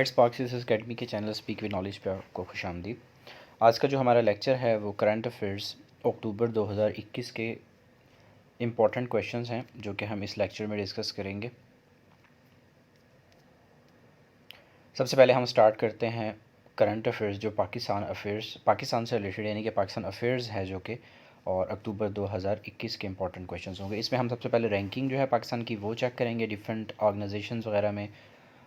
Heights पाक academy के channel speak with knowledge पे आपको खुश आमदीद। आज का जो हमारा लेक्चर है वो करंट अफेयर्स अक्टूबर 2021 के इम्पोर्टेंट क्वेश्चंस हैं जो कि हम इस लेक्चर में डिस्कस करेंगे। सबसे पहले हम स्टार्ट करते हैं करंट अफेयर्स जो पाकिस्तान से रिलेटेड यानी कि पाकिस्तान अफेयर्स है जो कि और अक्टूबर 2021 के इंपॉर्टेंट क्वेश्चंस होंगे। इसमें हम सबसे पहले रैंकिंग जो है पाकिस्तान की वो चेक करेंगे डिफरेंट ऑर्गेनाइजेशंस वगैरह में,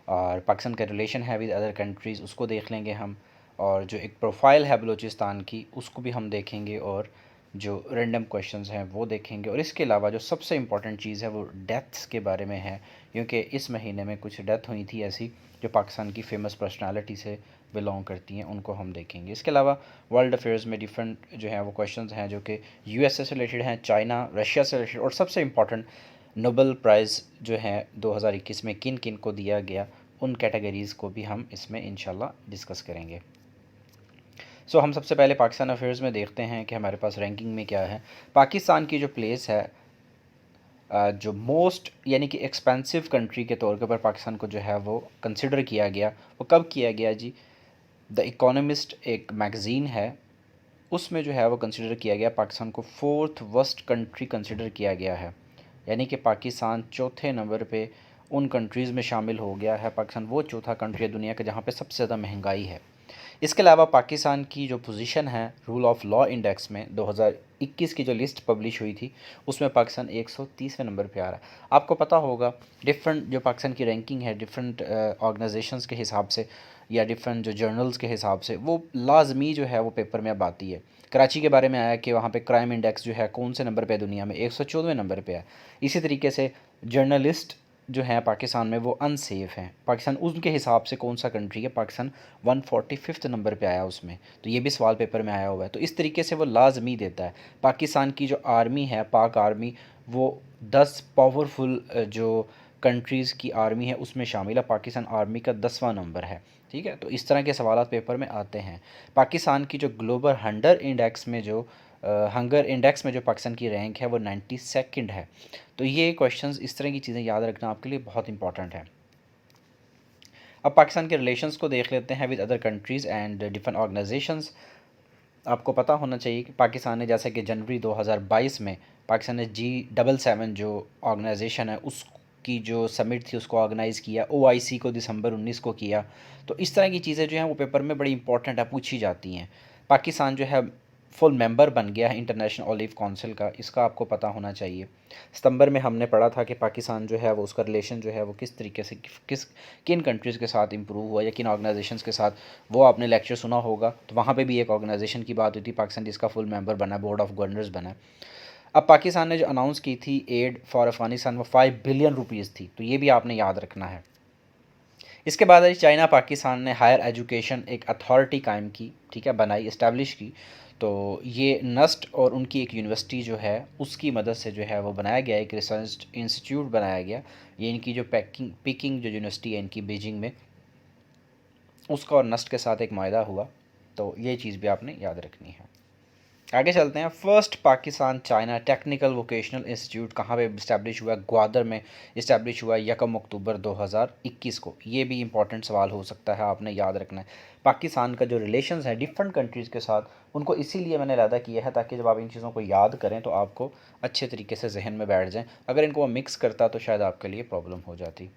और पाकिस्तान का रिलेशन है विद अदर कंट्रीज़ उसको देख लेंगे हम, और जो एक प्रोफाइल है बलूचिस्तान की उसको भी हम देखेंगे, और जो रैंडम क्वेश्चंस हैं वो देखेंगे। और इसके अलावा जो सबसे इम्पॉर्टेंट चीज़ है वो डेथ्स के बारे में है, क्योंकि इस महीने में कुछ डेथ हुई थी ऐसी जो पाकिस्तान की फ़ेमस पर्सनालिटी से बिलोंग करती हैं, उनको हम देखेंगे। इसके अलावा वर्ल्ड अफेयर्स में डिफरेंट जो है वो क्वेश्चंस हैं जो कि यूएसए से रिलेटेड हैं, चाइना रशिया से रिलेटेड, और सबसे इम्पॉर्टेंट नोबेल प्राइज़ जो है 2021 में किन किन को दिया गया, उन कैटेगरीज़ को भी हम इसमें इंशाल्लाह डिस्कस करेंगे। हम सबसे पहले पाकिस्तान अफेयर्स में देखते हैं कि हमारे पास रैंकिंग में क्या है। पाकिस्तान की जो प्लेस है जो मोस्ट यानी कि एक्सपेंसिव कंट्री के तौर के ऊपर पाकिस्तान को जो है वो कंसिडर किया गया। वो कब किया गया जी? द इकोनॉमिस्ट एक मैगज़ीन है, उसमें जो है वो कंसिडर किया गया, पाकिस्तान को 4th वर्स्ट कंट्री कंसिडर किया गया है, यानी कि पाकिस्तान चौथे नंबर पे उन कंट्रीज़ में शामिल हो गया है। पाकिस्तान वो चौथा कंट्री है दुनिया का जहाँ पे सबसे ज़्यादा महंगाई है। इसके अलावा पाकिस्तान की जो पोजीशन है रूल ऑफ लॉ इंडेक्स में 2021 की जो लिस्ट पब्लिश हुई थी उसमें पाकिस्तान 130वें नंबर पे आ रहा है। आपको पता होगा डिफरेंट जो पाकिस्तान की रैंकिंग है डिफरेंट ऑर्गेनाइजेशंस के हिसाब से या डिफरेंट जो जर्नल्स के हिसाब से वो लाजमी जो है वो पेपर में अब आती है। कराची के बारे में आया कि वहाँ पे क्राइम इंडेक्स जो है कौन से नंबर पे है दुनिया में, 114वें नंबर पे है। इसी तरीके से जर्नलिस्ट जो हैं पाकिस्तान में वो अनसेफ हैं। पाकिस्तान उनके हिसाब से कौन सा कंट्री है, पाकिस्तान 145th नंबर पे आया उसमें, तो ये भी सवाल पेपर में आया हुआ है। तो इस तरीके से वो लाजमी देता है। पाकिस्तान की जो आर्मी है पाक आर्मी, वो 10 पावरफुल जो कंट्रीज़ की आर्मी है उसमें शामिल है। पाकिस्तान आर्मी का 10वां नंबर है। ठीक है, तो इस तरह के सवाल पेपर में आते हैं। पाकिस्तान की जो ग्लोबल हंगर इंडेक्स में जो पाकिस्तान की रैंक है वो 92nd है। तो ये क्वेश्चंस इस तरह की चीज़ें याद रखना आपके लिए बहुत इंपॉर्टेंट है। अब पाकिस्तान के रिलेशंस को देख लेते हैं with other countries and different organisations. आपको पता होना चाहिए कि पाकिस्तान ने जैसे कि जनवरी 2022 में पाकिस्तान ने G77 जो ऑर्गेनाइजेशन है उसकी जो समिट थी उसको ऑर्गेनाइज़ किया। OIC को दिसंबर 19 को किया। तो इस तरह की चीज़ें जो हैं वो पेपर में बड़ी इंपॉर्टेंट है, पूछी जाती हैं। पाकिस्तान जो है फुल मेंबर बन गया है इंटरनेशनल ऑलिव काउंसिल का, इसका आपको पता होना चाहिए। सितंबर में हमने पढ़ा था कि पाकिस्तान जो है वो उसका रिलेशन जो है वो किस तरीके से किन कंट्रीज़ के साथ इम्प्रूव हुआ या किन ऑर्गेनाइजेशंस के साथ, वो आपने लेक्चर सुना होगा। तो वहाँ पे भी एक ऑर्गेनाइजेशन की बात हुई थी, पाकिस्तान जिसका फुल मेंबर बना, बोर्ड ऑफ गवर्नर्स बना। अब पाकिस्तान ने जो अनाउंस की थी एड फॉर अफगानिस्तान वो 5 बिलियन रुपीज़ थी, तो ये भी आपने याद रखना है। इसके बाद चाइना पाकिस्तान ने हायर एजुकेशन एक अथॉरिटी कायम की, ठीक है, बनाई, इस्टेब्लिश की। तो ये नस्ट और उनकी एक यूनिवर्सिटी जो है उसकी मदद से जो है वो बनाया गया, एक रिसर्च इंस्टीट्यूट बनाया गया। ये इनकी जो पिकिंग जो यूनिवर्सिटी है इनकी बीजिंग में, उसका और नस्ट के साथ एक मायदा हुआ। तो ये चीज़ भी आपने याद रखनी है। आगे चलते हैं। First Pakistan China technical vocational institute कहाँ पे इस्टेब्लिश हुआ? ग्वादर में इस्टेब्लिश हुआ 1 अक्टूबर 2021 को। ये भी इंपॉर्टेंट सवाल हो सकता है, आपने याद रखना है। पाकिस्तान का जो रिलेशंस है डिफरेंट कंट्रीज़ के साथ, उनको इसीलिए मैंने लादा किया है ताकि जब आप इन चीज़ों को याद करें तो आपको अच्छे तरीके से जहन में बैठ जाएँ। अगर इनको मिक्स करता तो शायद आपके लिए प्रॉब्लम हो जाती।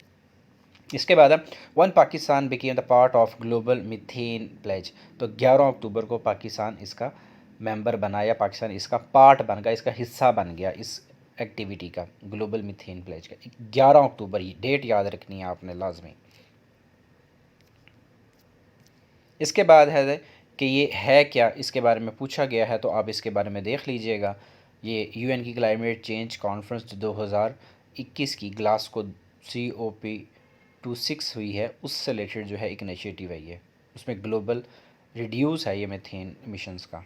इसके बाद one Pakistan became the part of global methane pledge. तो 11 अक्टूबर को पाकिस्तान इसका मेंबर बना या पाकिस्तान इसका पार्ट बन गया, इसका हिस्सा बन गया इस एक्टिविटी का, ग्लोबल मीथेन प्लेज का। 11 अक्टूबर, ये डेट याद रखनी है आपने लाजमी। इसके बाद है कि ये है क्या, इसके बारे में पूछा गया है, तो आप इसके बारे में देख लीजिएगा। ये UN की क्लाइमेट चेंज कॉन्फ्रेंस 2021 की ग्लासगो COP26 हुई है, उससे रिलेटेड जो है एक इनिशिएटिव है ये, उसमें ग्लोबल रिड्यूस है ये मीथेन इमिशंस का।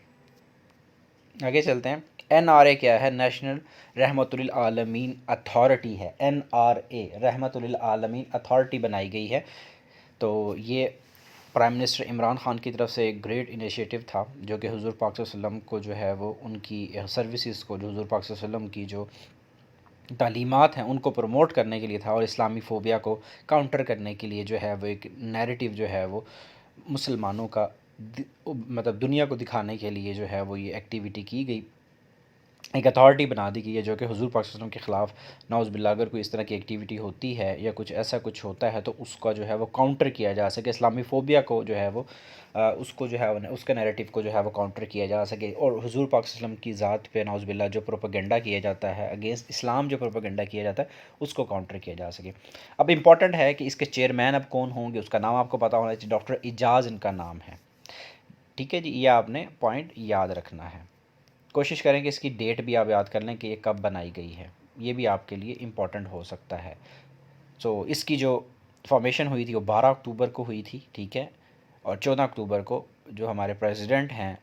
आगे चलते हैं। NRA क्या है? नेशनल रहमतुल आलमीन अथॉरिटी है। NRA रहमतुल आलमीन अथॉरिटी बनाई गई है। तो ये प्राइम मिनिस्टर इमरान ख़ान की तरफ से एक ग्रेट इनिशिएटिव था जो कि हुज़ूर पाक सल्लल्लाहु अलैहि वसल्लम को जो है वो उनकी सर्विसेज को, जो हुज़ूर पाक सल्लल्लाहु अलैहि वसल्लम की जो तालीमात हैं उनको प्रमोट करने के लिए था, और इस्लामी फ़ोबिया को काउंटर करने के लिए जो है वो एक नैरेटिव जो है वो मुसलमानों का मतलब दुनिया को दिखाने के लिए जो है वो ये एक्टिविटी की गई, एक अथॉरिटी बना दी गई है जो कि हुज़ूर पाक सल्लल्लाहु अलैहि वसल्लम के ख़िलाफ़ नाउज़ुबिल्लाह अगर कोई इस तरह की एक्टिविटी होती है या कुछ ऐसा कुछ होता है तो उसका जो है वो काउंटर किया जा सके, इस्लामी फ़ोबिया को जो है वो उसको जो है उसके नैरेटिव को जो है वो काउंटर किया जा सके, और हुज़ूर पाक सल्लल्लाहु अलैहि वसल्लम की ज़ात पे नाउज़ुबिल्लाह जो प्रोपेगेंडा किया जाता है, अगेंस्ट इस्लाम जो प्रोपेगेंडा किया जाता है उसको काउंटर किया जा सके। अब इम्पॉर्टेंट है कि इसके चेयरमैन अब कौन होंगे, उसका नाम आपको पता होना चाहिए, डॉक्टर एजाज़ इनका नाम है। ठीक है जी, ये आपने पॉइंट याद रखना है। कोशिश करें कि इसकी डेट भी आप याद कर लें कि ये कब बनाई गई है, ये भी आपके लिए इम्पॉर्टेंट हो सकता है। सो इसकी जो फॉर्मेशन हुई थी वो 12 अक्टूबर को हुई थी, ठीक है, और 14 अक्टूबर को जो हमारे प्रेसिडेंट हैं,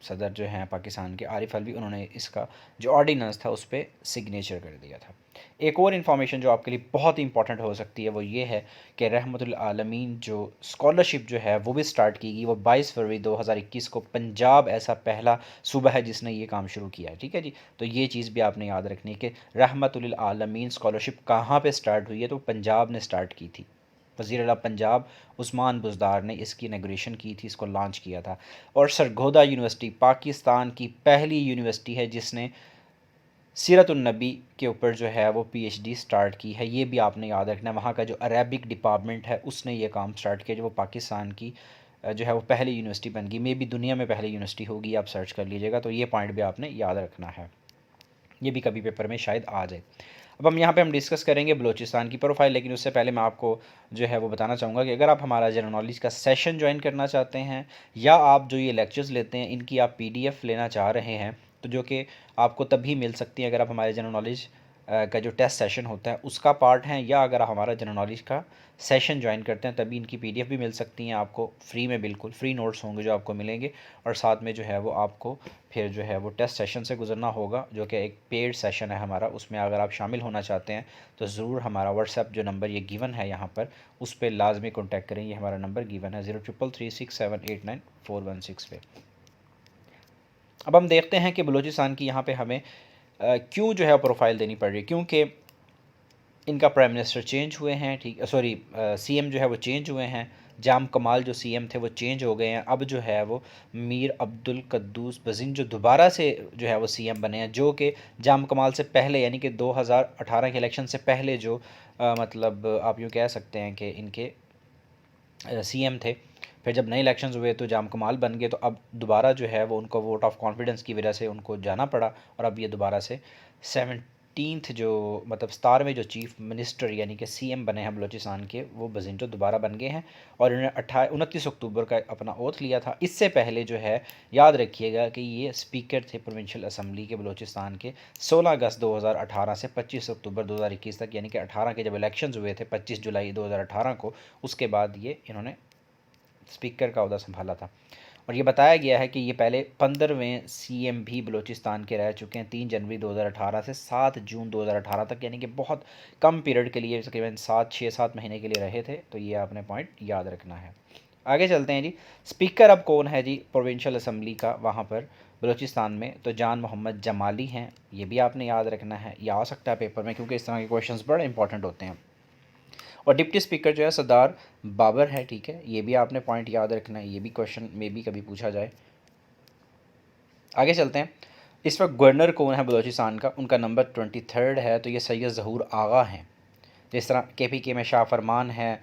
सदर जो हैं पाकिस्तान के आरिफ अलवी, उन्होंने इसका जो ऑर्डिनेंस था उस पर सिग्नेचर कर दिया था। एक और इन्फॉर्मेशन जो आपके लिए बहुत ही इंपॉर्टेंट हो सकती है वो ये है कि रहमतुल आलमीन जो स्कॉलरशिप जो है वो भी स्टार्ट की गई, वो 22 फरवरी 2021 को पंजाब ऐसा पहला सूबा है जिसने ये काम शुरू किया है। ठीक है जी, तो ये चीज़ भी आपने याद रखनी है कि रहमतुल आलमीन स्कॉलरशिप कहाँ पे स्टार्ट हुई है, तो पंजाब ने स्टार्ट की थी। वज़ीर आला पंजाब उस्मान बुज़दार ने इसकी इनॉग्रेशन की थी, इसको लॉन्च किया था। और सरगोदा यूनिवर्सिटी पाकिस्तान की पहली यूनिवर्सिटी है जिसने सीरतुन्नबी के ऊपर जो है वो पीएचडी स्टार्ट की है, ये भी आपने याद रखना है। वहाँ का जो अरेबिक डिपार्टमेंट है उसने ये काम स्टार्ट किया, जो वो पाकिस्तान की जो है वो पहली यूनिवर्सिटी बन गई, मे भी दुनिया में पहली यूनिवर्सिटी होगी, आप सर्च कर लीजिएगा, तो ये पॉइंट भी आपने याद रखना है, ये भी कभी पेपर में शायद आ जाए। अब यहाँ पे हम डिस्कस करेंगे बलूचिस्तान की प्रोफाइल, लेकिन उससे पहले मैं आपको जो है वो बताना चाहूँगा कि अगर आप हमारा जनरल नॉलेज का सेशन ज्वाइन करना चाहते हैं या आप जो ये लेक्चर्स लेते हैं इनकी आप पीडीएफ लेना चाह रहे हैं, तो जो कि आपको तभी मिल सकती है अगर आप हमारे जनरल नॉलेज का जो टेस्ट सेशन होता है उसका पार्ट है, या अगर आप हमारा जनरल नॉलेज का सेशन ज्वाइन करते हैं तभी इनकी पीडीएफ भी मिल सकती हैं आपको फ्री में, बिल्कुल फ्री नोट्स होंगे जो आपको मिलेंगे, और साथ में जो है वो आपको फिर जो है वो टेस्ट सेशन से गुजरना होगा जो कि एक पेड सेशन है हमारा। उसमें अगर आप शामिल होना चाहते हैं तो ज़रूर हमारा व्हाट्सएप जो नंबर ये गिवन है यहाँ पर उस पर लाजमी कॉन्टैक्ट करें, ये हमारा नंबर गिवन है 03336789 पे। अब हम देखते हैं कि बलूचिस्तान की यहाँ पे हमें क्यों जो है प्रोफाइल देनी पड़ रही है, क्योंकि इनका प्राइम मिनिस्टर चेंज हुए हैं, ठीक सॉरी सीएम जो है वो चेंज हुए हैं, जाम कमाल जो सीएम थे वो चेंज हो गए हैं, अब जो है वो मीर अब्दुल कद्दूस बज़ीन जो दोबारा से जो है वो सीएम बने हैं, जो कि जाम कमाल से पहले यानी कि 2018 के इलेक्शन से पहले जो मतलब आप यूँ कह सकते हैं कि इनके सीएम थे। फिर जब नए इलेक्शंस हुए तो जाम कमाल बन गए, तो अब दोबारा जो है वो उनको वोट ऑफ कॉन्फिडेंस की वजह से उनको जाना पड़ा, और अब ये दोबारा से 17th जो मतलब 17वें जो चीफ मिनिस्टर यानी कि सीएम बने हैं बलूचिस्तान के, वो बजिंटो दोबारा बन गए हैं, और इन्होंने 29 अक्टूबर का अपना ओथ लिया था। इससे पहले जो है याद रखिएगा कि ये स्पीकर थे प्रोविंशियल असम्बली के बलूचिस्तान के 16 अगस्त 2018 से 25 अक्टूबर 2021 तक, यानी कि 18 के जब इलेक्शंस हुए थे 25 जुलाई 2018 को, उसके बाद ये इन्होंने स्पीकर का ओहदा संभाला था। और ये बताया गया है कि ये पहले 15वें सीएम भी बलूचिस्तान के रह चुके हैं 3 जनवरी 2018 से 7 जून 2018 तक, यानी कि बहुत कम पीरियड के लिए, तकरीबन 6-7 महीने के लिए रहे थे, तो ये आपने पॉइंट याद रखना है। आगे चलते हैं जी, स्पीकर अब कौन है जी प्रोविंशियल असम्बली का वहाँ पर बलूचिस्तान में, तो जान मोहम्मद जमाली हैं, ये भी आपने याद रखना है, ये आ सकता है पेपर में क्योंकि इस तरह के क्वेश्चंस बड़े इंपॉर्टेंट होते हैं। और डिप्टी स्पीकर जो है सरदार बाबर है, ठीक है, ये भी आपने पॉइंट याद रखना है, ये भी क्वेश्चन में भी कभी पूछा जाए। आगे चलते हैं, इस वक्त गवर्नर कौन है बलूचिस्तान का, उनका नंबर 23 है, तो ये सैयद ज़हूर आगा हैं। जिस तरह KPK में शाह फरमान है,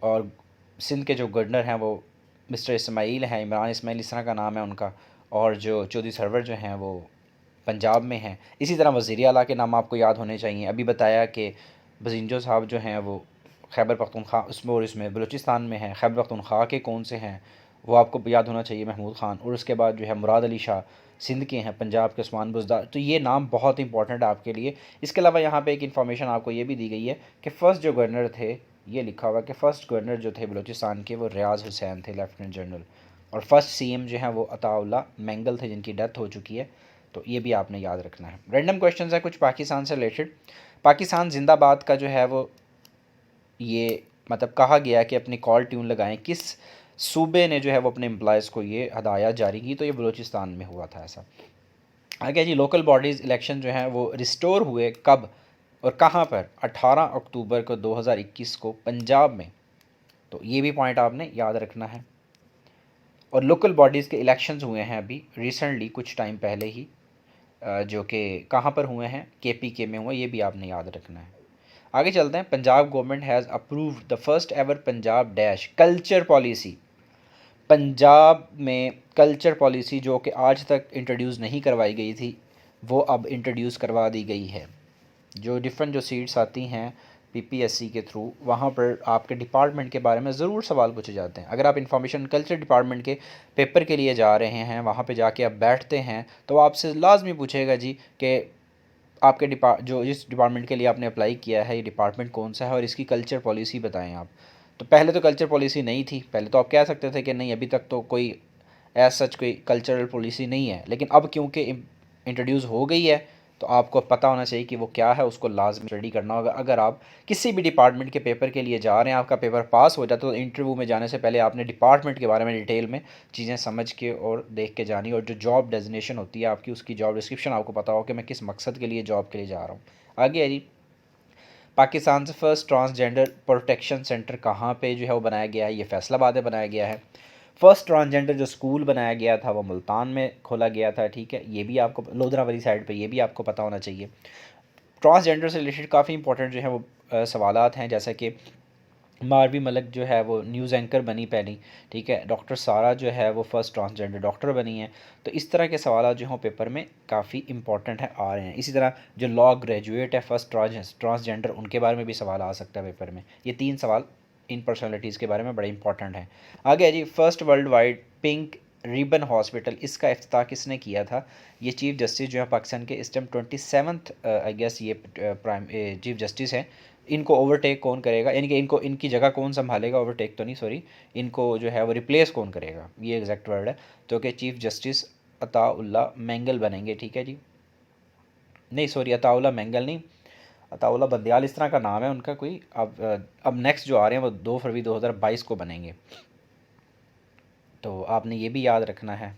और सिंध के जो गवर्नर हैं वो मिस्टर इस्माइल हैं, इमरान इस्माइल इस तरह का नाम है उनका, और जो चौधरी सरवर जो हैं वो पंजाब में हैं। इसी तरह वज़ीर आला के नाम आपको याद होने चाहिए, अभी बताया कि बजिंजो साहब जो हैं वो खैबर पख्तूनख्वा उसमें और इसमें बलूचिस्तान में हैं, खैबर पख्तूनख्वा के कौन से हैं वो आपको याद होना चाहिए, महमूद ख़ान, और उसके बाद जो है मुराद अली शाह सिंध के हैं, पंजाब के उस्मान बुज़दार, तो ये नाम बहुत इंपॉर्टेंट है आपके लिए। इसके अलावा यहाँ पे एक इन्फॉर्मेशन आपको ये भी दी गई है कि फ़र्स्ट जो गवर्नर थे, ये लिखा हुआ कि फ़र्स्ट गवर्नर जो थे बलूचिस्तान के वो रियाज़ हुसैन थे, लेफ्टिनेंट जनरल, और फर्स्ट सीएम जो हैं वो अताउल्ला मैंगल थे जिनकी डेथ हो चुकी है, तो ये भी आपने याद रखना है। रैंडम क्वेश्चन है कुछ पाकिस्तान से रिलेटेड। पाकिस्तान जिंदाबाद का जो है वो ये मतलब कहा गया कि अपनी कॉल ट्यून लगाएं, किस सूबे ने जो है वो अपने एम्प्लॉयज़ को ये हदायत जारी की, तो ये बलूचिस्तान में हुआ था ऐसा। आगे जी, लोकल बॉडीज़ इलेक्शन जो है वो रिस्टोर हुए कब, और कहाँ पर? 18 अक्टूबर को 2021 को पंजाब में। तो ये भी पॉइंट आपने याद रखना है। और लोकल बॉडीज़ के इलेक्शंस हुए हैं अभी रिसेंटली कुछ टाइम पहले ही, जो कि कहाँ पर हुए हैं? KPK में हुए, ये भी आपने याद रखना है। आगे चलते हैं। Punjab government has approved the first ever Punjab dash culture policy. Punjab में कल्चर पॉलिसी जो कि आज तक इंट्रोड्यूस नहीं करवाई गई थी, वो अब इंट्रोड्यूस करवा दी गई है। जो डिफरेंट जो सीट्स आती हैं PPSC के थ्रू, वहाँ पर आपके डिपार्टमेंट के बारे में ज़रूर सवाल पूछे जाते हैं। अगर आप इंफॉर्मेशन कल्चर डिपार्टमेंट के पेपर के लिए जा रहे हैं, वहाँ पे जाके आप बैठते हैं, तो आपसे लाजमी पूछेगा जी कि आपके जो जिस डिपार्टमेंट के लिए आपने अप्लाई किया है, ये डिपार्टमेंट कौन सा है और इसकी कल्चर पॉलिसी बताएं आप। तो पहले तो कल्चर पॉलिसी नहीं थी, पहले तो आप कह सकते थे कि नहीं अभी तक तो कोई एज सच कोई कल्चरल पॉलिसी नहीं है, लेकिन अब क्योंकि इंट्रोड्यूस हो गई है तो आपको पता होना चाहिए कि वो क्या है, उसको लाजमी स्टडी करना होगा। अगर आप किसी भी डिपार्टमेंट के पेपर के लिए जा रहे हैं, आपका पेपर पास हो जाता है, तो इंटरव्यू में जाने से पहले आपने डिपार्टमेंट के बारे में डिटेल में चीज़ें समझ के और देख के जानी, और जो जॉब डेजिग्नेशन होती है आपकी, उसकी जॉब डिस्क्रिप्शन आपको पता हो कि मैं किस मकसद के लिए जॉब के लिए जा रहा हूँ। आगे है जी, पाकिस्तान से फर्स्ट ट्रांसजेंडर प्रोटेक्शन सेंटर कहाँ पे जो है वो बनाया गया है? ये फैसलाबाद में बनाया गया है। फर्स्ट ट्रांसजेंडर जो स्कूल बनाया गया था वो मुल्तान में खोला गया था, ठीक है, ये भी आपको लोधरा वाली साइड पे, ये भी आपको पता होना चाहिए। ट्रांसजेंडर से रिलेटेड काफ़ी इंपॉर्टेंट जो है वो सवालात हैं, जैसे कि मारवी मलिक जो है वो न्यूज़ एंकर बनी पहली, ठीक है, डॉक्टर सारा जो है वो फर्स्ट ट्रांसजेंडर डॉक्टर बनी है। तो इस तरह के सवाल जो हों पेपर में काफ़ी इंपॉर्टेंट है आ रहे हैं। इसी तरह जो लॉ ग्रेजुएट है फर्स्ट ट्रांसजेंडर, उनके बारे में भी सवाल आ सकता है पेपर में। ये 3 सवाल इन पर्सनैलिटीज़ के बारे में बड़े इंपॉर्टेंट हैं। आगे है जी, first world wide pink ribbon hospital, इसका इफ्तिताह किसने किया था? ये चीफ़ जस्टिस जो है पाकिस्तान के इस टाइम 27th आई गेस ये प्राइम चीफ़ जस्टिस हैं। इनको ओवरटेक कौन करेगा, यानी कि इनको इनकी जगह कौन संभालेगा? ओवरटेक तो नहीं, सॉरी, इनको जो है वो रिप्लेस कौन करेगा, ये एग्जैक्ट वर्ड है। तो कि चीफ़ जस्टिस अताउल्ला मैंगल बनेंगे, ठीक है जी, नहीं सॉरी, अताउल्ला मैंगल नहीं, अताउल्ला बंदियाल इस तरह का नाम है उनका कोई। अब नेक्स्ट जो आ रहे हैं वो 2 फरवरी 2022 को बनेंगे, तो आपने ये भी याद रखना है।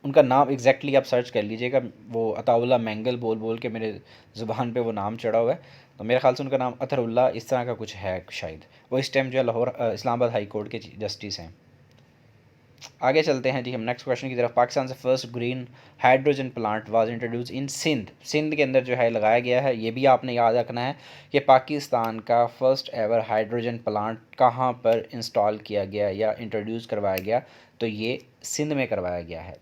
उनका नाम एग्जैक्टली आप सर्च कर लीजिएगा, वो अताउल्ला मैंगल बोल बोल के मेरे ज़ुबान पे वो नाम चढ़ा हुआ है, तो मेरे ख्याल से उनका नाम अतरुल्ला इस तरह का कुछ है शायद। वो इस टाइम जो है लाहौर इस्लामाबाद हाई कोर्ट के जस्टिस हैं। आगे चलते हैं जी हम नेक्स्ट क्वेश्चन की तरफ। पाकिस्तान से first green hydrogen plant was introduce in Sindh, Sindh के अंदर जो है लगाया गया है। ये भी आपने याद रखना है कि पाकिस्तान का फर्स्ट एवर हाइड्रोजन प्लांट कहाँ पर इंस्टॉल किया गया या इंट्रोड्यूस करवाया गया? तो ये सिंध में करवाया गया है।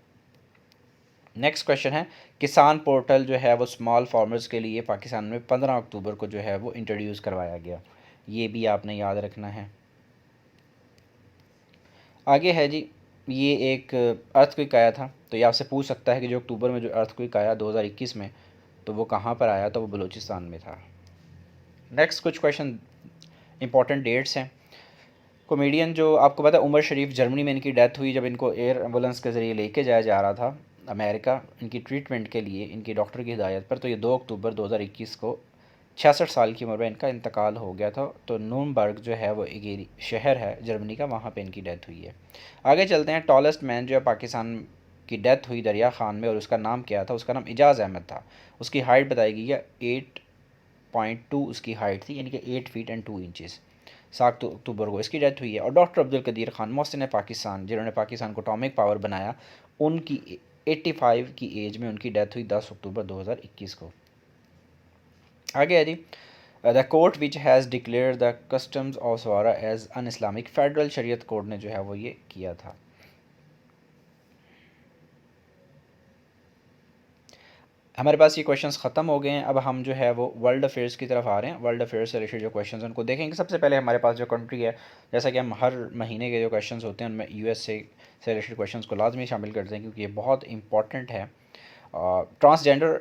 नेक्स्ट क्वेश्चन है, किसान पोर्टल जो है वो स्मॉल फार्मर्स के लिए पाकिस्तान में 15 अक्टूबर को जो है वो इंट्रोड्यूस करवाया गया। ये भी आपने याद रखना है। आगे है जी, ये एक अर्थक्वेक आया था, तो ये आपसे पूछ सकता है कि जो अक्टूबर में जो अर्थक्वेक आया 2021 में, तो वो कहाँ पर आया? तो वो बलूचिस्तान में था। नेक्स्ट कुछ क्वेश्चन इंपॉर्टेंट डेट्स हैं। कॉमेडियन जो आपको पता है उमर शरीफ, जर्मनी में इनकी डेथ हुई जब इनको एयर एम्बुलेंस के ज़रिए लेके जाया जा रहा था अमेरिका इनकी ट्रीटमेंट के लिए, इनकी डॉक्टर की हिदायत पर। तो ये 2 अक्टूबर 2021 को 66 साल की उम्र में इनका इंतकाल हो गया था। तो नूरनबर्ग जो है वो एक शहर है जर्मनी का, वहाँ पे इनकी डेथ हुई है। आगे चलते हैं। टॉलेस्ट मैन जो है पाकिस्तान की डेथ हुई दरिया खान में, और उसका नाम क्या था? उसका नाम एजाज़ अहमद था। उसकी हाइट बताई गई है 8.2 उसकी हाइट थी, यानी कि 8 फीट एंड 2 इंचज़। 7 अक्टूबर को इसकी डेथ हुई है। और डॉक्टर अब्दुल कदीर खान मोहसिन पाकिस्तान, जिन्होंने पाकिस्तान को अटॉमिक पावर बनाया, उनकी 85 की एज में उनकी डेथ हुई 10 अक्टूबर 2021 को। आगे है जी, the court which has declare the customs of swara as un-Islamic, federal Shariat court ने जो है वो ये किया था। हमारे पास ये क्वेश्चंस ख़त्म हो गए हैं। अब हम जो है वो वर्ल्ड अफेयर्स की तरफ आ रहे हैं। वर्ल्ड अफेयर्स से रिलेटेड जो क्वेश्चंस हैं उनको देखेंगे। सबसे पहले हमारे पास जो कंट्री है, जैसा कि हम हर महीने के जो क्वेश्चंस होते हैं उनमें USA से रिलेटेड क्वेश्चंस को लाजमी शामिल करते हैं, क्योंकि ये बहुत इंपॉर्टेंट है। ट्रांसजेंडर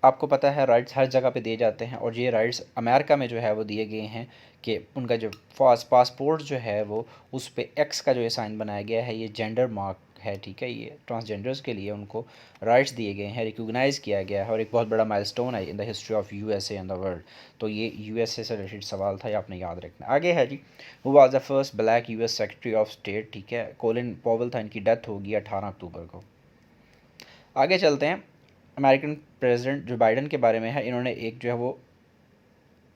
आपको पता है राइट्स हर जगह पे दिए जाते हैं, और ये राइट्स अमेरिका में जो है वो दिए गए हैं कि उनका जो पासपोर्ट जो है वो उस पर एक्स का जो ये साइन बनाया गया है, ये जेंडर मार्क है, ठीक है। ये ट्रांसजेंडर्स के लिए उनको राइट्स दिए गए हैं, रिकॉग्नाइज़ किया गया है, और एक बहुत बड़ा माइलस्टोन है in the history of USA and the world. तो ये USA से रिलेटेड सवाल था, ये आपने याद रखना। आगे है जी, who was the first black US secretary of state, ठीक है, कोलिन पॉवेल था, इनकी डेथ होगी 18 अक्टूबर को। आगे चलते हैं। अमेरिकन प्रेसिडेंट जो बाइडन के बारे में है, इन्होंने एक जो है वो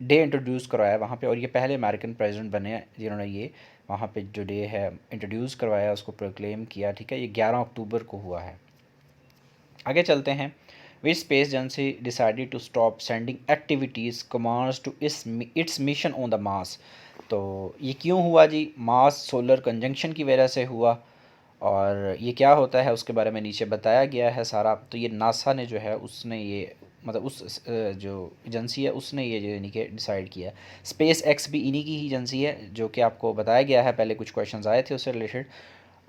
डे इंट्रोड्यूस करवाया वहाँ पे, और ये पहले अमेरिकन प्रेसिडेंट बने हैं जिन्होंने ये वहाँ पे जो डे है इंट्रोड्यूस करवाया, उसको प्रोक्लेम किया, ठीक है। ये 11 अक्टूबर को हुआ है। आगे चलते हैं। Which space agency decided to stop sending activities commands to its mission on the Mars. तो ये क्यों हुआ जी? मास सोलर कंजंक्शन की वजह से हुआ, और ये क्या होता है उसके बारे में नीचे बताया गया है सारा। तो ये नासा ने जो है उसने ये मतलब उस जो एजेंसी है उसने ये जो यानी कि डिसाइड किया। स्पेस एक्स भी इन्हीं की ही एजेंसी है, जो कि आपको बताया गया है, पहले कुछ क्वेश्चंस आए थे उससे रिलेटेड।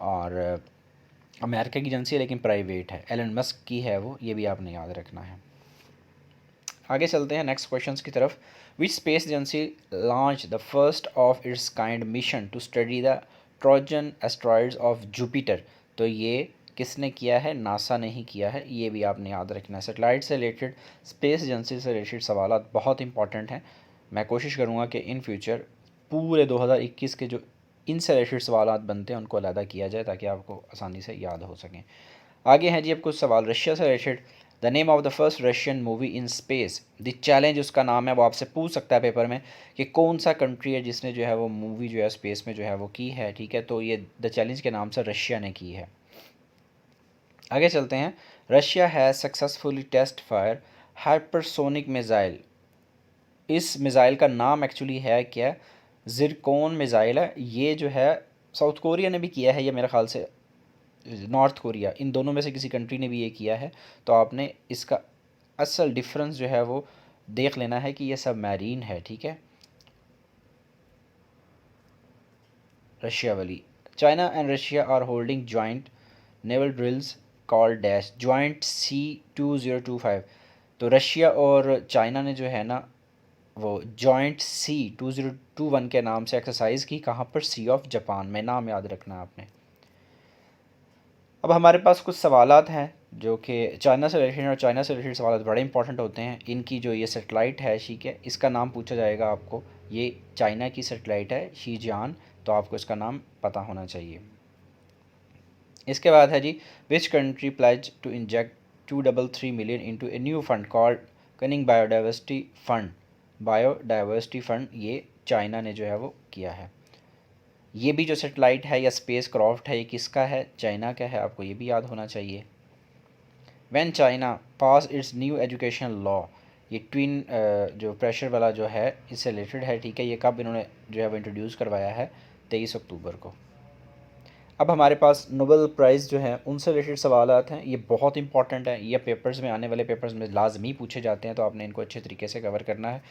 और अमेरिका की एजेंसी है लेकिन प्राइवेट है, एलन मस्क की है वो, ये भी आपने याद रखना है। आगे चलते हैं नेक्स्ट क्वेश्चंस की तरफ। Which space agency launch the first of its kind mission to study the trojan asteroids of Jupiter. तो ये किसने किया है? नासा ने ही किया है, ये भी आपने याद रखना है। सैटेलाइट से रिलेटेड, स्पेस एजेंसी से रिलेटेड सवाल बहुत इंपॉर्टेंट हैं। मैं कोशिश करूँगा कि इन फ्यूचर पूरे 2021 के जो इनसे रिलेटेड सवाल बनते हैं उनको अलहदा किया जाए ताकि आपको आसानी से याद हो सकें। आगे हैं जी अब कुछ सवाल रशिया से related. The name of the first Russian movie in space. The challenge उसका नाम है, वो आपसे पूछ सकता है पेपर में कि कौन सा कंट्री है जिसने जो है वो मूवी जो है स्पेस में जो है वो की है, ठीक है। तो ये द चैलेंज के नाम से रशिया ने की है। आगे चलते हैं। Russia has successfully test fire hypersonic missile. इस मिज़ाइल का नाम एक्चुअली है क्या? ज़िरकोन मिज़ाइल है। ये जो है साउथ कोरिया ने भी किया है, ये मेरे ख्याल से नॉर्थ कोरिया, इन दोनों में से किसी कंट्री ने भी ये किया है। तो आपने इसका असल डिफरेंस जो है वो देख लेना है कि ये सब मैरीन है, ठीक है। रशिया वाली। China and Russia are holding joint naval drills called dash joint C2025। तो रशिया और चाइना ने जो है ना वो जॉइंट C2021 के नाम से एक्सरसाइज की। कहाँ पर? सी ऑफ जापान में। नाम याद रखना है आपने। अब हमारे पास कुछ सवालात हैं जो कि चाइना से रिलेटेड, और चाइना से रिलेटेड सवाल बड़े इंपॉर्टेंट होते हैं। इनकी जो ये सेटेलाइट है, ठीक है, इसका नाम पूछा जाएगा आपको। ये चाइना की सेटेलाइट है शीजियान, तो आपको इसका नाम पता होना चाहिए। इसके बाद है जी, which country pledge to inject 233 million into a new fund called Kunming biodiversity fund. Biodiversity fund ये चाइना ने जो है वो किया है। ये भी जो सेटेलाइट है या स्पेस क्राफ्ट है, ये किसका है? चाइना का है, आपको ये भी याद होना चाहिए। When China pass it's new education law. ये ट्विन जो प्रेशर वाला जो है इससे रिलेटेड है, ठीक है। ये कब इन्होंने जो है वो इंट्रोड्यूस करवाया है? 23 अक्टूबर को। अब हमारे पास नोबेल प्राइज़ जो है उनसे रिलेटेड सवालात हैं। ये बहुत इंपॉर्टेंट है, ये पेपर्स में आने वाले पेपर्स में लाजमी पूछे जाते हैं, तो आपने इनको अच्छे तरीके से कवर करना है।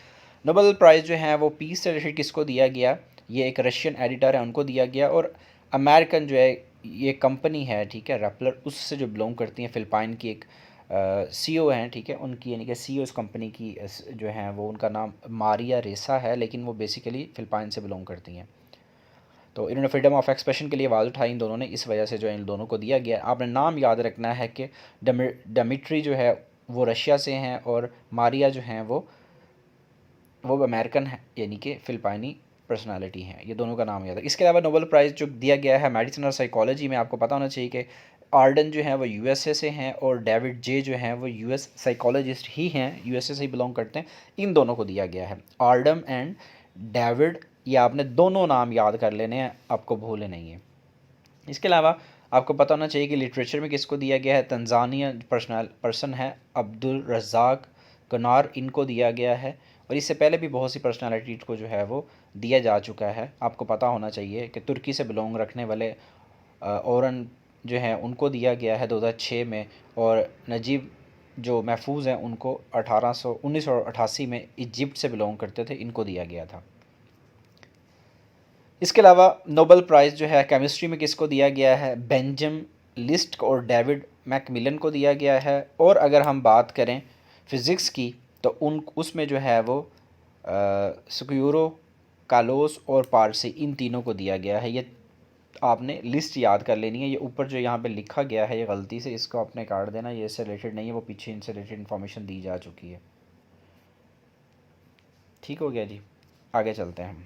नोबेल प्राइज़ जो है वो पीस से रिलेटेड किसको दिया गया? ये एक रशियन एडिटर है, उनको दिया गया। और अमेरिकन जो है ये कंपनी है, ठीक है, रेपलर, उससे जो बिलोंग करती हैं, फ़िलिपाइन की एक CEO हैं, ठीक है, उनकी यानी कि CEO इस कंपनी की जो हैं वो उनका नाम मारिया रेसा है, लेकिन वो बेसिकली फ़िलिपाइन से बिलोंग करती हैं। तो इन्होंने फ्रीडम ऑफ एक्सप्रेशन के लिए आवाज़ उठाई इन दोनों ने, इस वजह से जो इन दोनों को दिया गया। आपने नाम याद रखना है कि डमिट्री जो है वो रशिया से हैं, और मारिया जो हैं वो अमेरिकन है, यानी कि फ़िलिपाइनी पर्सनालिटी हैं। ये दोनों का नाम याद है। इसके अलावा नोबेल प्राइज़ जो दिया गया है मेडिसिन और साइकोलॉजी में, आपको पता होना चाहिए कि आर्डन जो हैं वो USA से हैं, और डेविड जे जो हैं वो US साइकोलॉजिस्ट ही हैं, USA से ही बिलोंग करते हैं। इन दोनों को दिया गया है, आर्डम एंड डेविड। ये आपने दोनों नाम याद कर लेने हैं, आपको भूले नहीं है। इसके अलावा आपको पता होना चाहिए कि लिटरेचर में किसको दिया गया है? तंजानिया पर्सन है अब्दुल रज़ाक गनार, इनको दिया गया है। और इससे पहले भी बहुत सी पर्सनालिटी को जो है वो दिया जा चुका है। आपको पता होना चाहिए कि तुर्की से बिलोंग रखने वाले औरन जो हैं उनको दिया गया है 2006 में, और नजीब जो महफूज हैं उनको 1988 में इजिप्ट से बिलोंग करते थे, इनको दिया गया था। इसके अलावा नोबेल प्राइज़ जो है केमिस्ट्री में किसको दिया गया है? बेंजम लिस्ट और डेविड मैकमिलन को दिया गया है। और अगर हम बात करें फ़िज़िक्स की, तो उसमें जो है वो स्क्यूरो, कालोस और पारसी, इन तीनों को दिया गया है। ये आपने लिस्ट याद कर लेनी है। ये ऊपर जो यहाँ पे लिखा गया है ये गलती से, इसको आपने काट देना, ये इससे रिलेटेड नहीं है, वो पीछे इनसे रिलेटेड इन्फॉर्मेशन दी जा चुकी है। ठीक हो गया जी, आगे चलते हैं हम।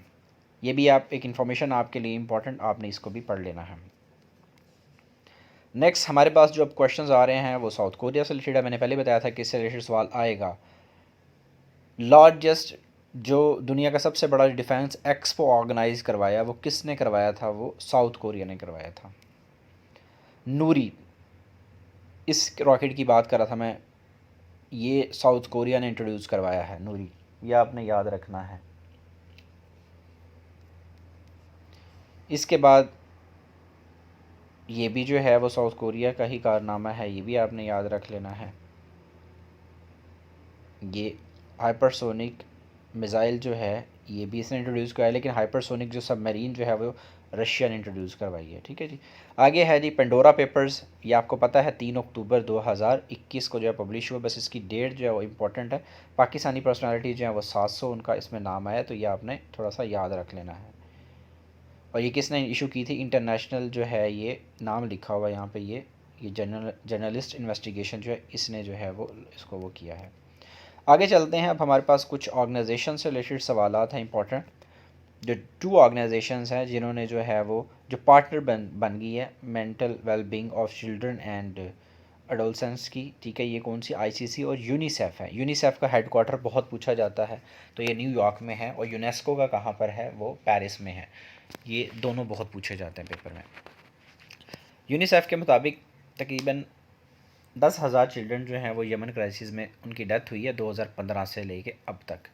ये भी आप एक इन्फॉर्मेशन आपके लिए इम्पोर्टेंट, आपने इसको भी पढ़ लेना है। नेक्स्ट हमारे पास जो अब क्वेश्चंस आ रहे हैं वो साउथ कोरिया से रिलेटेड है। मैंने पहले बताया था कि इससे रिलेटेड सवाल आएगा। लार्जेस्ट जो दुनिया का सबसे बड़ा डिफेंस एक्सपो ऑर्गेनाइज करवाया वो किसने करवाया था? वो साउथ कोरिया ने करवाया था। नूरी, इस रॉकेट की बात कर रहा था मैं, ये साउथ कोरिया ने इंट्रोड्यूस करवाया है नूरी, ये आपने याद रखना है। इसके बाद ये भी जो है वो साउथ कोरिया का ही कारनामा है, ये भी आपने याद रख लेना है। ये हाइपरसोनिक मिज़ाइल जो है ये भी इसने इंट्रोड्यूस कराया, लेकिन हाइपरसोनिक जो सबमरीन जो है वो रशिया ने इंट्रोड्यूस करवाई है। ठीक है जी। आगे है जी पेंडोरा पेपर्स, ये आपको पता है 3 अक्टूबर 2021 को जो है पब्लिश हुआ, बस इसकी डेट जो है वो इम्पोर्टेंट है। पाकिस्तानी पर्सनालिटी जो है वो 700 उनका इसमें नाम आया, तो ये आपने थोड़ा सा याद रख लेना है। और ये किसने इशू की थी? इंटरनेशनल जो है ये नाम लिखा हुआ है यहाँ पे, ये जर्नलिस्ट इन्वेस्टिगेशन जो है इसने जो है वो इसको वो किया है। आगे चलते हैं। अब हमारे पास कुछ ऑर्गेनाइजेशन से रिलेटेड सवाल हैं इंपॉर्टेंट, जो 2 ऑर्गेनाइजेशंस हैं जिन्होंने जो है वो जो पार्टनर बन गई है mental wellbeing of children and adolescence की। ठीक है, ये कौन सी? आईसीसी और यूनिसेफ है। यूनिसेफ का हेडक्वार्टर बहुत पूछा जाता है, तो ये न्यूयॉर्क में है, और यूनेस्को का कहाँ पर है? वो पेरिस में है। ये दोनों बहुत पूछे जाते हैं पेपर में। यूनिसेफ के मुताबिक तकरीबन 10,000 चिल्ड्रन जो हैं वो यमन क्राइसिस में उनकी डेथ हुई है 2015 से लेके अब तक।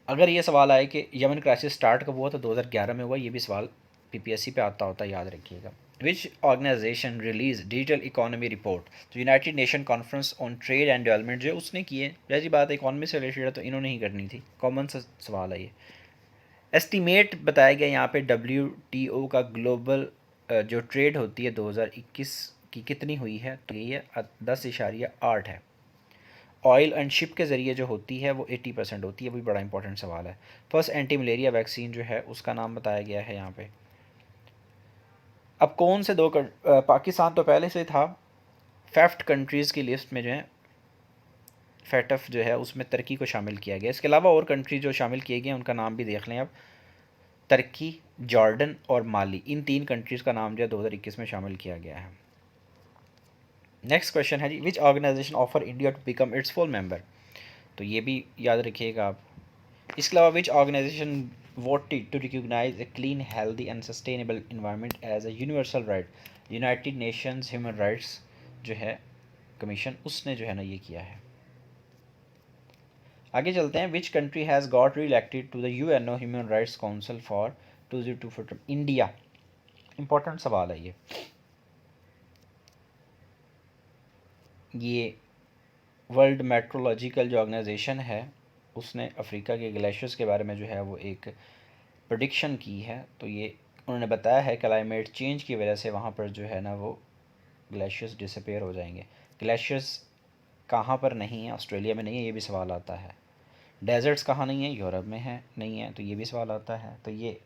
अगर ये सवाल आए कि यमन क्राइसिस स्टार्ट कब हुआ, तो 2011 में हुआ, ये भी सवाल पीपीएससी पे आता होता है, याद रखिएगा। Which organisation release digital economy report? तो United Nation conference on trade and development जो उसने की है, जैसी बात है इकॉनमी से रिलेटेड है तो इन्होंने ही करनी थी, कॉमन सा सवाल है ये। एस्टीमेट बताया गया यहाँ पे WTO का ग्लोबल जो ट्रेड होती है 2021 की कितनी हुई है? तो ये 10.8 है। ऑयल एंड शिप के ज़रिए जो होती है वो 80% होती है, वो भी बड़ा इंपॉर्टेंट सवाल है। फर्स्ट एंटी मलेरिया वैक्सीन जो है उसका नाम बताया गया है यहाँ पे। अब कौन से पाकिस्तान तो पहले से था फेफ्ट कंट्रीज़ की लिस्ट में जो है, फेटफ जो है उसमें तुर्की को शामिल किया गया। इसके अलावा और कंट्री जो शामिल किए गए हैं उनका नाम भी देख लें अब। तुर्की, जॉर्डन और माली, इन 3 कंट्रीज़ का नाम जो है 2021 में शामिल किया गया है। नेक्स्ट क्वेश्चन है जी, which organisation offer India to become its full member? तो ये भी याद रखिएगा आप। इसके अलावा which organisation voted to recognise a clean healthy and sustainable environment as a universal right? United Nations human rights जो है कमीशन, उसने जो है ना ये किया है। आगे चलते हैं। Which country has got re elected to the UNO human rights council for 2024 term? India. Important सवाल है ये वर्ल्ड मेट्रोलॉजिकल जो ऑर्गेनाइजेशन है उसने अफ्रीका के ग्लेशियर्स के बारे में जो है वो एक प्रेडिक्शन की है। तो ये उन्होंने बताया है क्लाइमेट चेंज की वजह से वहाँ पर जो है ना वो ग्लेशियर्स डिसअपेयर हो जाएंगे। ग्लेशियर्स कहाँ पर नहीं है? ऑस्ट्रेलिया में नहीं है, ये भी सवाल आता है। डेजर्ट्स कहाँ नहीं है? यूरोप में है नहीं है, तो ये भी सवाल आता है। तो ये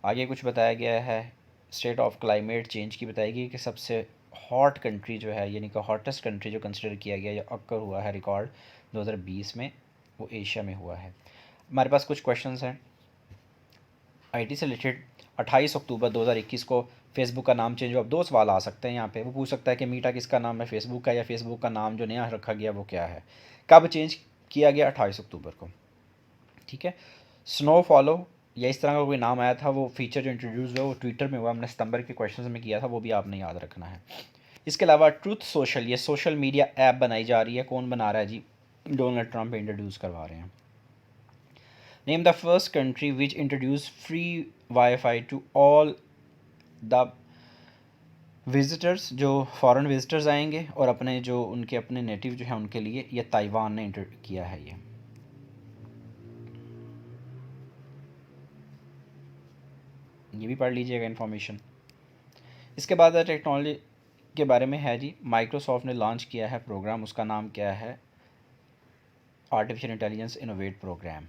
आगे कुछ बताया गया है स्टेट ऑफ क्लाइमेट चेंज की बताई गई कि सबसे हॉट कंट्री जो है यानी कि हॉटेस्ट कंट्री जो कंसिडर किया गया या अक्कर हुआ है रिकॉर्ड 2020 में, वो एशिया में हुआ है। हमारे पास कुछ क्वेश्चंस हैं आईटी से रिलेटेड। 28 अक्टूबर 2021 को फेसबुक का नाम चेंज हुआ। अब 2 सवाल आ सकते हैं यहाँ पे। वो पूछ सकता है कि मीटा किसका नाम है, फेसबुक का, या फेसबुक का नाम जो नया रखा गया वो क्या है? कब चेंज किया गया? 28 अक्टूबर को। ठीक है। स्नो फॉलो या इस तरह का कोई नाम आया था, वो फीचर जो इंट्रोड्यूस हुआ वो ट्विटर में हुआ, हमने सितंबर के क्वेश्चन में किया था, वो भी आपने याद रखना है। इसके अलावा ट्रूथ सोशल, ये सोशल मीडिया ऐप बनाई जा रही है, कौन बना रहा है जी? डोनाल्ड ट्रंप इंट्रोड्यूस करवा रहे हैं। Name the first country which introduce free wifi to all the visitors, जो फॉरेन विजिटर्स आएंगे और अपने जो उनके अपने नेटिव जो है उनके लिए, ये ताइवान ने किया है। ये भी पढ़ लीजिएगा इन्फॉर्मेशन। इसके बाद टेक्नोलॉजी के बारे में है जी। माइक्रोसॉफ्ट ने लॉन्च किया है प्रोग्राम, उसका नाम क्या है? Artificial intelligence innovate program.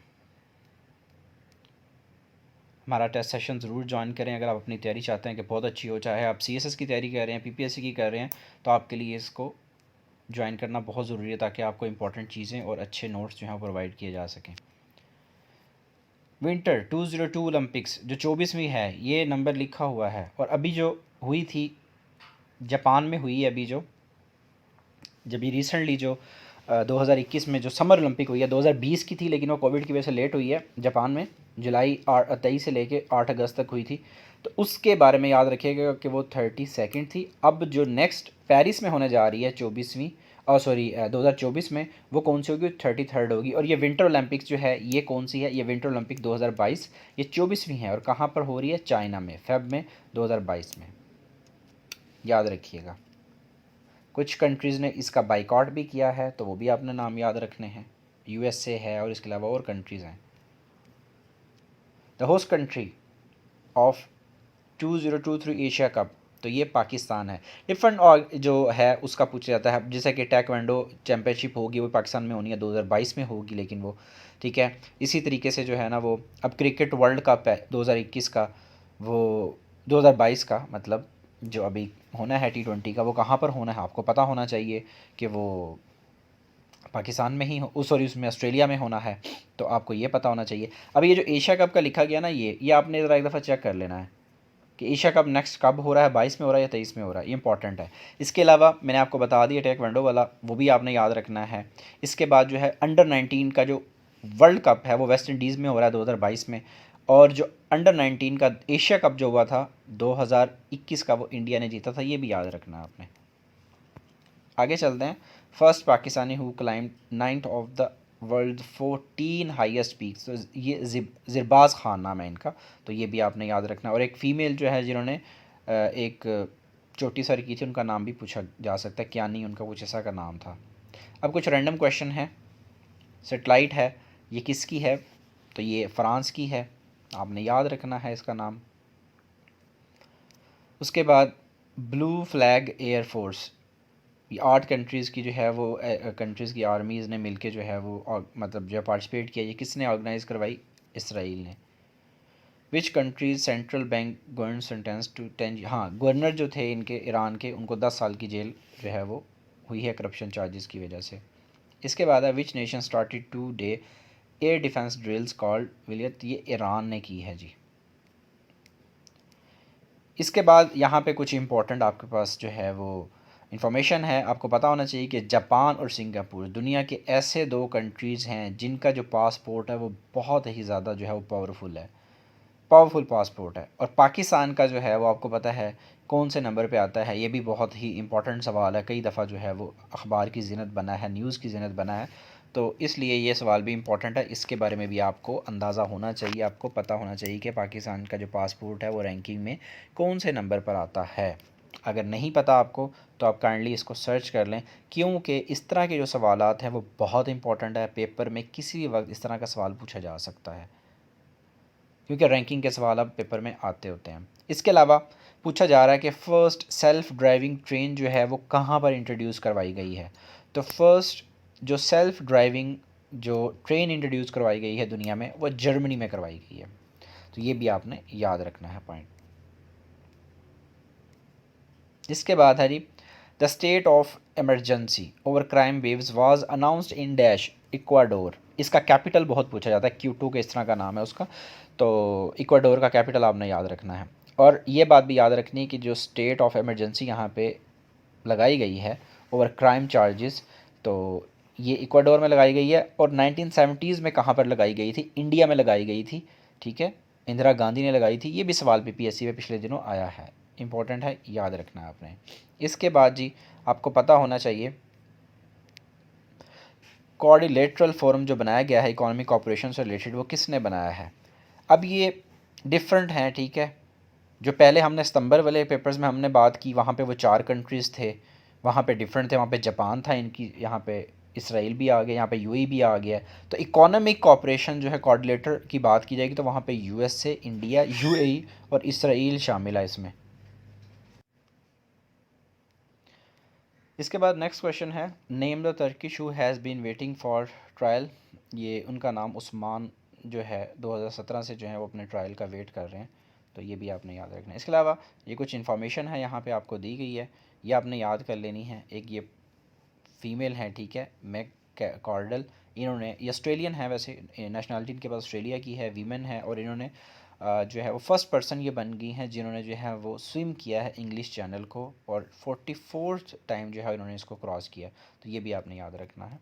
हमारा टेस्ट सेशन ज़रूर ज्वाइन करें अगर आप अपनी तैयारी चाहते हैं कि बहुत अच्छी हो, चाहे आप सीएसएस की तैयारी कर रहे हैं, पीपीएससी की कर रहे हैं, तो आपके लिए इसको ज्वाइन करना बहुत ज़रूरी है ताकि आपको इंपॉर्टेंट चीज़ें और अच्छे नोट्स जो हैं प्रोवाइड किए जा सकें। विंटर 2022 ओलंपिक्स जो 24वीं है, ये नंबर लिखा हुआ है, और अभी जो हुई थी जापान में हुई है अभी जब ये रिसेंटली जो 2021 में जो समर ओलंपिक हुई है, 2020 की थी लेकिन वो कोविड की वजह से लेट हुई है जापान में, जुलाई 23 से लेके 8 अगस्त तक हुई थी। तो उसके बारे में याद रखिएगा कि वो 32nd थी। अब जो नेक्स्ट पेरिस में होने जा रही है 24वीं, और सॉरी 2024 में, वो कौन सी होगी? 33rd होगी। और ये विंटर ओलंपिक्स जो है ये कौन सी है? ये विंटर ओलंपिक 2022, ये 24वीं है। और कहाँ पर हो रही है? चाइना में, फेब में 2022 में, याद रखिएगा। कुछ कंट्रीज़ ने इसका बाइकआउट भी किया है, तो वो भी आपने नाम याद रखने हैं। यूएसए है और इसके अलावा और कंट्रीज़ हैं। The host country of 2023 Asia cup, तो ये पाकिस्तान है। डिफरेंट और जो है उसका पूछा जाता है, जैसे कि टैekwondo चैम्पियनशिप होगी वो पाकिस्तान में होनी है, 2022 में होगी लेकिन वो, ठीक है। इसी तरीके से जो है ना वो अब क्रिकेट वर्ल्ड कप है 2021 का, वो 2022 का मतलब जो अभी होना है T20 का, वो कहाँ पर होना है आपको पता होना चाहिए कि वो पाकिस्तान में ही हो, सॉरी उसमें ऑस्ट्रेलिया में होना है, तो आपको ये पता होना चाहिए। अब ये जो एशिया कप का लिखा गया ना, ये आपने ज़रा एक दफ़ा चेक कर लेना है कि एशिया कप नेक्स्ट कब हो रहा है, 22 में हो रहा है या 23 में हो रहा है, ये इंपॉर्टेंट है। इसके अलावा मैंने आपको बता दिया टैekwondo वाला, वो भी आपने याद रखना है। इसके बाद जो है अंडर 19 का जो वर्ल्ड कप है वो वेस्ट इंडीज़ में हो रहा है 2022 में। और जो अंडर 19 का एशिया कप जो हुआ था 2021 का, वो इंडिया ने जीता था, ये भी याद रखना है आपने। आगे चलते हैं। First Pakistani who climb 9th of the world 14 highest peaks, तो ये ज़िरबाज़ खान नाम है इनका, तो ये भी आपने याद रखना। और एक फ़ीमेल जो है जिन्होंने एक चोटी सर की थी, उनका नाम भी पूछा जा सकता है, क्या नहीं उनका कुछ ऐसा का नाम था। अब कुछ रैंडम क्वेश्चन है। सेटेलाइट है, ये किसकी है? तो ये फ्रांस की है, आपने याद रखना है इसका नाम। उसके बाद ब्लू फ्लैग एयरफोर्स, ये 8 कंट्रीज़ की जो है वो कंट्रीज़ की आर्मीज़ ने मिलके जो है वो मतलब जो पार्टिसिपेट किया, ये किसने ऑर्गेनाइज़ करवाई? इसराइल ने। Which countries central bank governor sentence to 10, हाँ गवर्नर जो थे इनके ईरान के, उनको 10 साल की जेल जो है वो हुई है करप्शन चार्जेस की वजह से। इसके बाद है which nation started today air defence drills called Velayat, ये ईरान ने की है जी। इसके बाद यहाँ पे कुछ इंपॉर्टेंट आपके पास जो है वो इन्फॉर्मेशन है, आपको पता होना चाहिए कि जापान और सिंगापुर दुनिया के ऐसे 2 कंट्रीज़ हैं जिनका जो पासपोर्ट है वो बहुत ही ज़्यादा जो है वो पावरफुल पासपोर्ट है। और पाकिस्तान का जो है वो आपको पता है कौन से नंबर पे आता है, ये भी बहुत ही इंपॉर्टेंट सवाल है, कई दफ़ा जो है वो अखबार की ज़ीनत बना है, न्यूज़ की ज़ीनत बना है, तो इसलिए ये सवाल भी इंपॉर्टेंट है। इसके बारे में भी आपको अंदाज़ा होना चाहिए, आपको पता होना चाहिए कि पाकिस्तान का जो पासपोर्ट है वो रैंकिंग में कौन से नंबर पर आता है। अगर नहीं पता आपको तो आप काइंडली इसको सर्च कर लें, क्योंकि इस तरह के जो सवालात हैं वो बहुत इंपॉर्टेंट है। पेपर में किसी भी वक्त इस तरह का सवाल पूछा जा सकता है, क्योंकि रैंकिंग के सवाल अब पेपर में आते होते हैं। इसके अलावा पूछा जा रहा है कि फ़र्स्ट सेल्फ़ ड्राइविंग ट्रेन जो है वो कहाँ पर इंट्रोड्यूस करवाई गई है? तो फर्स्ट जो सेल्फ़ ड्राइविंग जो ट्रेन इंट्रोड्यूस करवाई गई है दुनिया में, वो जर्मनी में करवाई गई है, तो ये भी आपने याद रखना है पॉइंट। इसके बाद है जी, the state of emergency over crime waves was announced in dash Ecuador, इसका कैपिटल बहुत पूछा जाता है, क्यूटो के इस तरह का नाम है उसका, तो इक्वाडोर का कैपिटल आपने याद रखना है। और ये बात भी याद रखनी है कि जो स्टेट ऑफ इमरजेंसी यहाँ पे लगाई गई है ओवर क्राइम चार्जेस, तो ये इक्वाडोर में लगाई गई है। और 1970s में कहाँ पर लगाई गई थी? इंडिया में लगाई गई थी, ठीक है, इंदिरा गांधी ने लगाई थी। ये भी सवाल PPSC में पिछले दिनों आया है, इंपॉर्टेंट है, याद रखना है आपने। इसके बाद जी आपको पता होना चाहिए कोऑर्डिनेटरल फोरम जो बनाया गया है इकोनॉमिक कॉपरेशन से रिलेटेड, वो किसने बनाया है? अब ये डिफरेंट हैं, ठीक है। जो पहले हमने सितंबर वाले पेपर्स में हमने बात की, वहाँ पे वो 4 कंट्रीज़ थे, वहाँ पे डिफरेंट थे, वहाँ पे जापान था इनकी, यहाँ पे इसराइल भी आ गया, यहाँ पे यूएई भी आ गया। तो इकोनॉमिक कॉपरेशन जो है कोऑर्डिनेटर की बात की जाएगी तो वहाँ पे USA, इंडिया, यूएई और इसराइल शामिल है इसमें। इसके बाद नेक्स्ट क्वेश्चन है, name the Turkish who has been waiting for trial, ये उनका नाम उस्मान जो है 2017 से जो है वो अपने ट्रायल का वेट कर रहे हैं, तो ये भी आपने याद रखना है। इसके अलावा ये कुछ इन्फॉर्मेशन है यहाँ पे आपको दी गई है, ये आपने याद कर लेनी है। एक ये फ़ीमेल है, ठीक है, मैक कॉर्डल, इन्होंने, ये ऑस्ट्रेलियन है वैसे, नेशनलिटी इनके पास ऑस्ट्रेलिया की है, वीमेन है, और इन्होंने जो है वो फर्स्ट पर्सन ये बन गई हैं जिन्होंने जो है वो स्विम किया है इंग्लिश चैनल को, और 44th टाइम जो है इन्होंने इसको क्रॉस किया। तो ये भी आपने याद रखना है।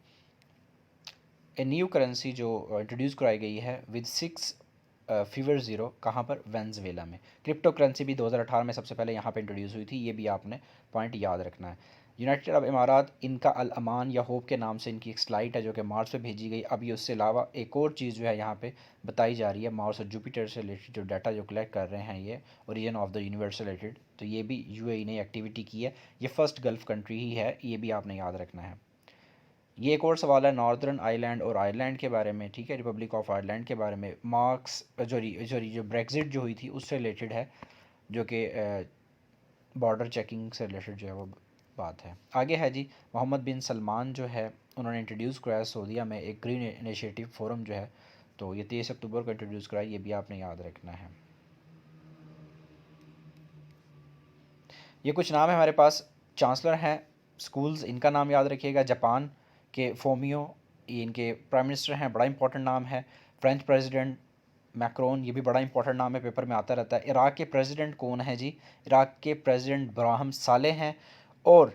ए न्यू करेंसी जो इंट्रोड्यूस कराई गई है विद 6 फीवर ज़ीरो, कहाँ पर? वेनेजुएला में। क्रिप्टो करेंसी भी 2018 में सबसे पहले यहाँ पे इंट्रोड्यूस हुई थी, ये भी आपने पॉइंट याद रखना है। यूनाइटेड अरब इमारात, इनका अल अमान या होप के नाम से इनकी एक स्लाइट है जो कि मार्स पे भेजी गई। अब ये उससे अलावा एक और चीज़ जो है यहाँ पे बताई जा रही है, मार्स और जुपिटर से रिलेटेड जो डाटा जो कलेक्ट कर रहे हैं ये ओरिजिन ऑफ द यूनिवर्स से रिलेटेड, तो ये भी यूएई ने एक्टिविटी की है। ये फर्स्ट गल्फ़ कंट्री ही है, ये भी आपने याद रखना है। ये एक और सवाल है नॉर्दर्न आयरलैंड और आयरलैंड के बारे में, ठीक है, रिपब्लिक ऑफ आयरलैंड के बारे में। मार्क्स जो ब्रेग्जिट जो हुई थी उससे रिलेटेड है, जो कि बॉर्डर चेकिंग से रिलेटेड जो है वो बात है। आगे है जी, मोहम्मद बिन सलमान जो है उन्होंने इंट्रोड्यूस कराया सऊदीया में एक ग्रीन इनिशिएटिव फोरम जो है, तो ये 23 अक्टूबर को इंट्रोड्यूस कराया, ये भी आपने याद रखना है। ये कुछ नाम है हमारे पास, चांसलर हैं स्कूल्स, इनका नाम याद रखिएगा। जापान के फोमियो, ये इनके प्राइम मिनिस्टर हैं, बड़ा इंपॉर्टेंट नाम है। फ्रेंच प्रेसिडेंट मैक्रोन, ये भी बड़ा इंपॉर्टेंट नाम है, पेपर में आता रहता है। इराक के प्रेसिडेंट कौन है जी? इराक के प्रेसिडेंट ब्राहम सालेह हैं, और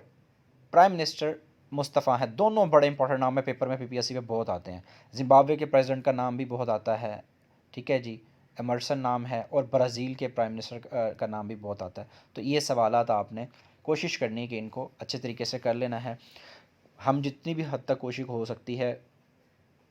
प्राइम मिनिस्टर मुस्तफ़ा हैं। दोनों बड़े इंपॉर्टेंट नाम है, पेपर में पीपीएससी में बहुत आते हैं। जिम्बाब्वे के प्रेसिडेंट का नाम भी बहुत आता है, ठीक है जी, एमर्सन नाम है, और ब्राज़ील के प्राइम मिनिस्टर का नाम भी बहुत आता है। तो ये सवालात आपने कोशिश करनी है कि इनको अच्छे तरीके से कर लेना है। हम जितनी भी हद तक कोशिश हो सकती है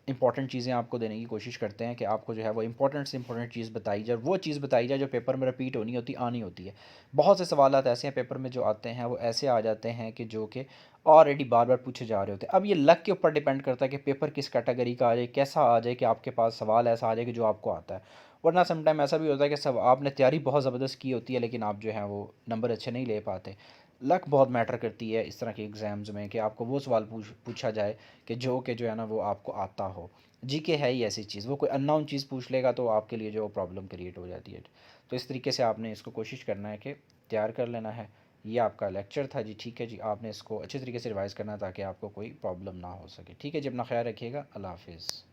इंपॉर्टेंट चीज़ें आपको देने की कोशिश करते हैं कि आपको जो है वो इंपॉर्टेंट से इंपॉर्टेंट चीज़ बताई जाए, वो चीज़ बताई जाए जो पेपर में रिपीट होनी होती आनी होती है। बहुत से सवाल ऐसे हैं पेपर में जो आते हैं वो ऐसे आ जाते हैं कि जो कि ऑलरेडी बार बार पूछे जा रहे होते हैं। अब ये लक के ऊपर डिपेंड करता है कि पेपर किस कैटेगरी का आ जाए, कैसा आ जाए कि आपके पास सवाल ऐसा आ जाए कि जो आपको आता है। वरना समटाइम ऐसा भी होता है कि सब आपने तैयारी बहुत ज़बरदस्त की होती है लेकिन आप जो है वो नंबर अच्छे नहीं ले पाते। लक बहुत मैटर करती है इस तरह के एग्ज़ाम्स में कि आपको वो सवाल पूछा जाए कि जो है ना वो आपको आता हो। जीके है ही ऐसी चीज़, वो कोई अननोन चीज़ पूछ लेगा तो आपके लिए जो प्रॉब्लम क्रिएट हो जाती है। तो इस तरीके से आपने इसको कोशिश करना है कि तैयार कर लेना है। ये आपका लेक्चर था जी, ठीक है जी, आपने इसको अच्छे तरीके से रिवाइज़ करना है ताकि आपको कोई प्रॉब्लम ना हो सके। ठीक है जी, अपना ख्याल रखिएगा, अल्लाह हाफिज़।